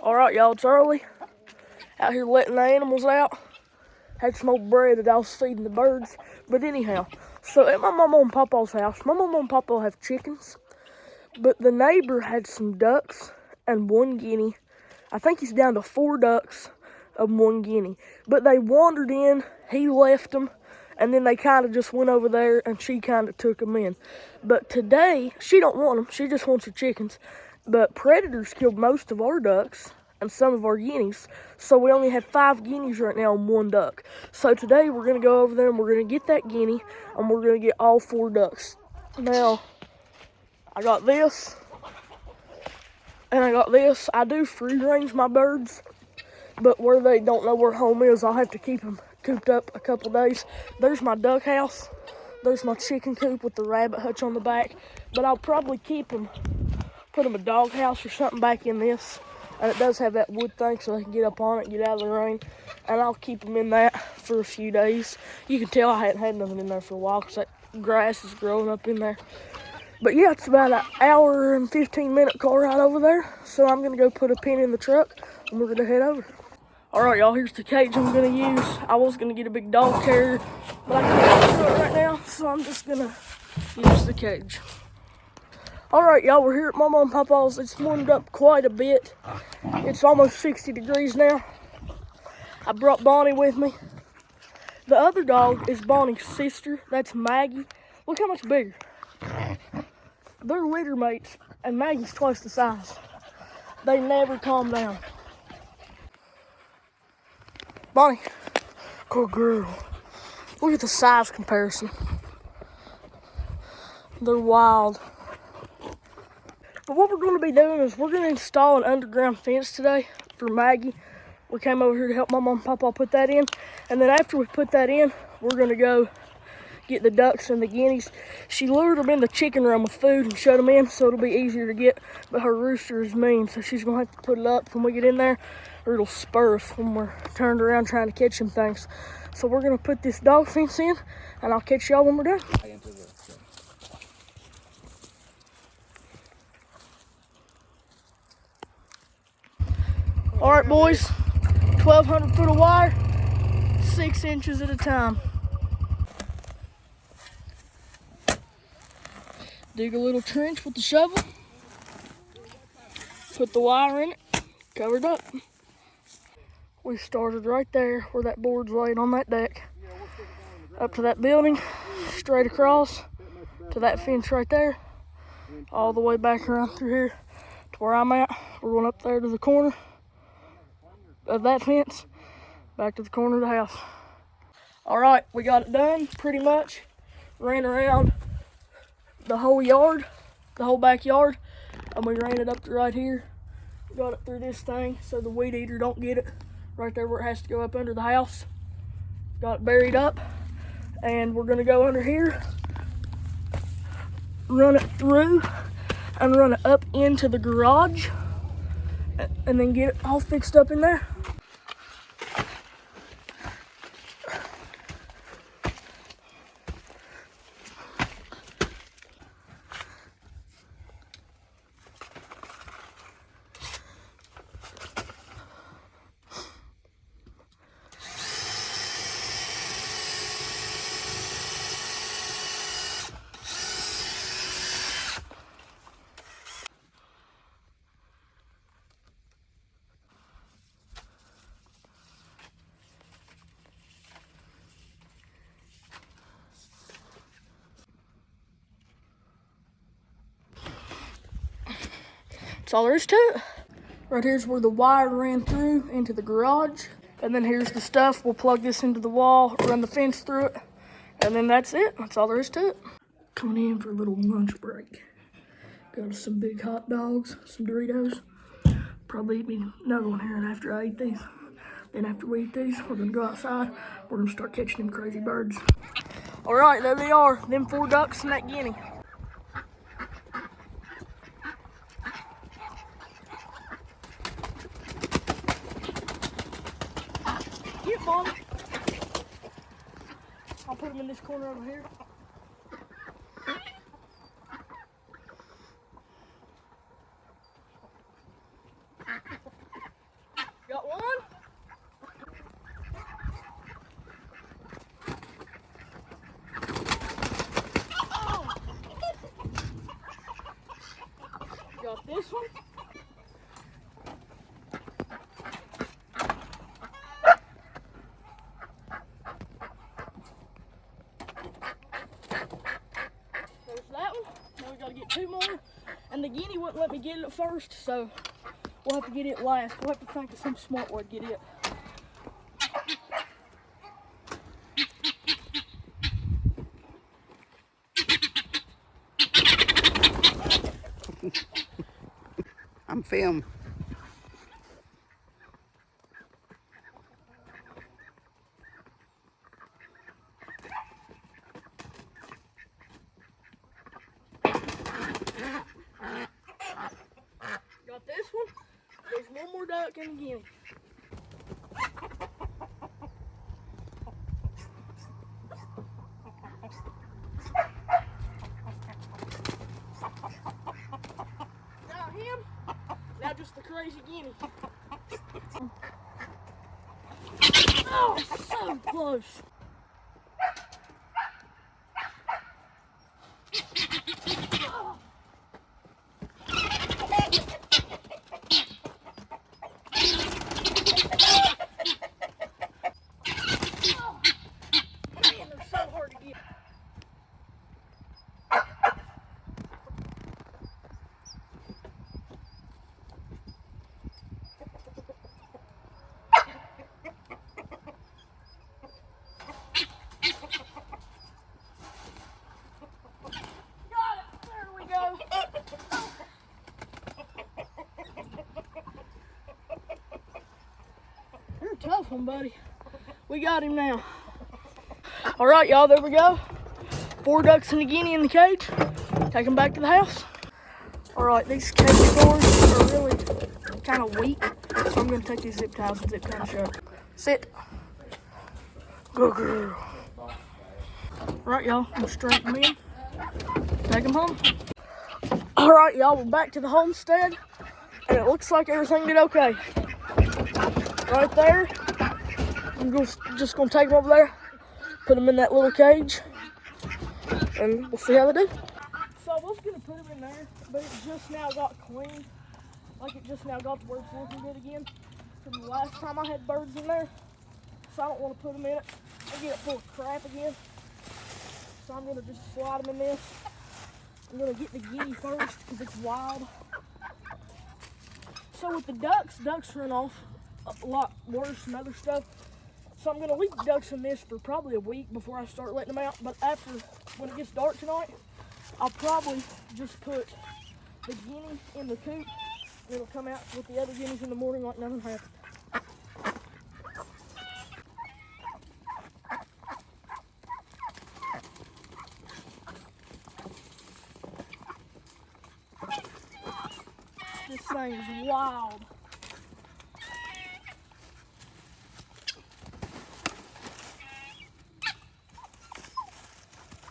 Alright, y'all, it's early. Out here letting the animals out. Had some old bread that I was feeding the birds. But anyhow, so at my mama and papa's house, my mama and papa have chickens. But the neighbor had some ducks and one guinea. I think he's down to 4 ducks and 1 guinea. But they wandered in, he left them, and then they kind of just went over there and she kind of took them in. But today, she don't want them, she just wants the chickens. But predators killed most of our ducks and some of our guineas. So we only have 5 guineas right now and 1 duck. So today we're going to go over there and we're going to get that guinea and we're going to get all 4 ducks. Now, I got this. And I got this. I do free range my birds, but where they don't know where home is, I'll have to keep them cooped up a couple days. There's my duck house. There's my chicken coop with the rabbit hutch on the back. But I'll probably keep them, put them a dog house or something back in this. And it does have that wood thing so they can get up on it, get out of the rain. And I'll keep them in that for a few days. You can tell I hadn't had nothing in there for a while because that grass is growing up in there. But yeah, it's about an hour and 15-minute car ride over there. So I'm going to go put a pin in the truck and we're going to head over. Alright, y'all, here's the cage I'm going to use. I was going to get a big dog carrier, but I can't do it right now. So I'm just going to use the cage. Alright, y'all, we're here at Mama and Papa's. It's warmed up quite a bit. It's almost 60 degrees now. I brought Bonnie with me. The other dog is Bonnie's sister. That's Maggie. Look how much bigger. They're litter mates, and Maggie's twice the size. They never calm down. Bonnie, good girl. Look at the size comparison. They're wild. But what we're going to be doing is we're going to install an underground fence today for Maggie. We came over here to help Mama and Papa put that in. And then after we put that in, we're going to go get the ducks and the guineas. She lured them in the chicken run with food and shut them in so it'll be easier to get. But her rooster is mean, so she's going to have to put it up when we get in there or it'll spur us when we're turned around trying to catch them things. So we're going to put this dog fence in and I'll catch y'all when we're done. All right, boys, 1,200 foot of wire, 6 inches at a time. Dig a little trench with the shovel, put the wire in it, covered up. We started right there where that board's laid on that deck, up to that building, straight across to that fence right there, all the way back around through here to where I'm at. We're going up there to the corner of that fence, back to the corner of the house. All right, we got it done pretty much. Ran around the whole yard, the whole backyard, and we ran it up to right here. Got it through this thing so the weed eater don't get it right there where it has to go up under the house. Got it buried up, and we're gonna go under here, run it through, and run it up into the garage, and then get it all fixed up in there. That's all there is to it. Right here's where the wire ran through into the garage. And then here's the stuff. We'll plug this into the wall, run the fence through it, and then that's it. That's all there is to it. Coming in for a little lunch break. Got us some big hot dogs, some Doritos. Probably eat me another one here after I eat these. Then after we eat these, we're gonna go outside. We're gonna start catching them crazy birds. All right, there they are, them 4 ducks and that guinea. Get Bonnie. I'll put them in this corner over here. guinea wouldn't let me get it at first, so we'll have to get it last. We'll have to think of some smart way to get it. I'm filming. Got this one. There's one more duck and a guinea. Now him. Now just the crazy guinea. Oh, so close. Man, they're so hard to get. You're a tough one, buddy. We got him now. All right, y'all, there we go. 4 ducks and a guinea in the cage. Take them back to the house. All right, these cage doors are really kind of weak, so I'm gonna take these zip ties and zip ties shut. Sit. Good girl. All right, y'all, I'm gonna straighten them in. Take them home. All right, y'all, we're back to the homestead, and it looks like everything did okay. Right there, I'm just gonna take them over there, put them in that little cage, and we'll see how they do. So I was gonna put them in there, but it just now got clean. Like it just now got to where it's looking good again from the last time I had birds in there. So I don't want to put them in it and get it full of crap again. So I'm gonna just slide them in this. I'm gonna get the guinea first because it's wild. So with the ducks run off a lot worse than other stuff. So I'm gonna leave the ducks in this for probably a week before I start letting them out. But after, when it gets dark tonight, I'll probably just put the guinea in the coop. And it'll come out with the other guineas in the morning like nothing happened. This thing is wild.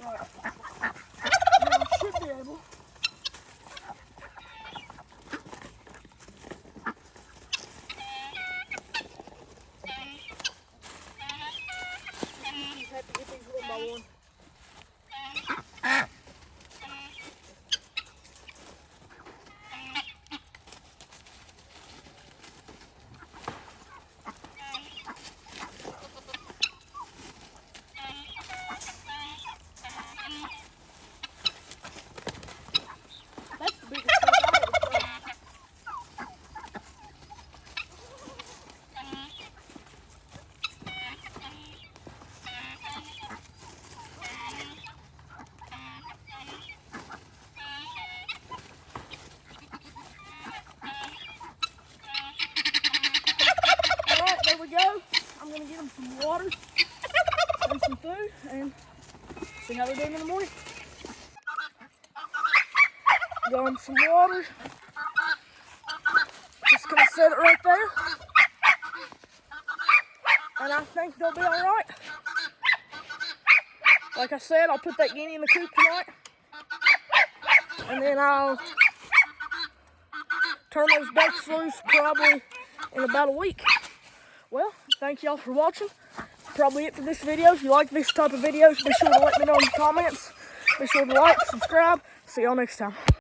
Right. Now I should be able. Just have to get these one by one. That's the biggest thing I ever seen. Alright, there we go. I'm going to get them some water and some food and see how they're doing in the morning. Got them some water. Just going to set it right there. And I think they'll be alright. Like I said, I'll put that guinea in the coop tonight. And then I'll turn those ducks loose probably in about a week. Well, thank y'all for watching. That's probably it for this video. If you like this type of videos, be sure to let me know in the comments. Be sure to like, subscribe. See y'all next time.